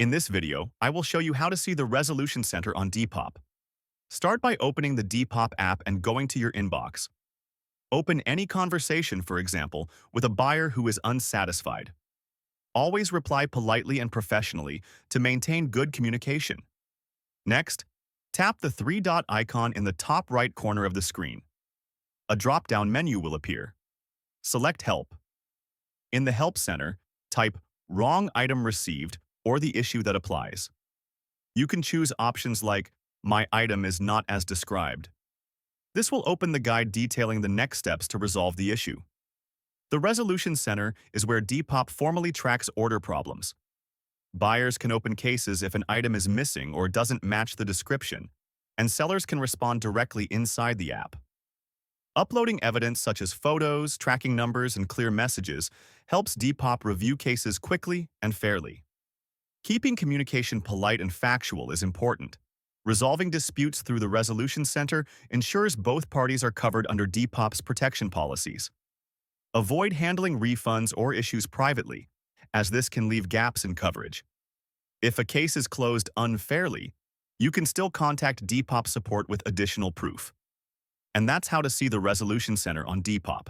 In this video, I will show you how to see the Resolution Center on Depop. Start by opening the Depop app and going to your inbox. Open any conversation, for example, with a buyer who is unsatisfied. Always reply politely and professionally to maintain good communication. Next, tap the three-dot icon in the top right corner of the screen. A drop-down menu will appear. Select Help. In the Help Center, type Wrong Item Received or the issue that applies. You can choose options like My item is not as described. This will open the guide detailing the next steps to resolve the issue. The Resolution Center is where Depop formally tracks order problems. Buyers can open cases if an item is missing or doesn't match the description, and sellers can respond directly inside the app. Uploading evidence such as photos, tracking numbers, and clear messages helps Depop review cases quickly and fairly. Keeping communication polite and factual is important. Resolving disputes through the Resolution Center ensures both parties are covered under Depop's protection policies. Avoid handling refunds or issues privately, as this can leave gaps in coverage. If a case is closed unfairly, you can still contact Depop support with additional proof. And that's how to see the Resolution Center on Depop.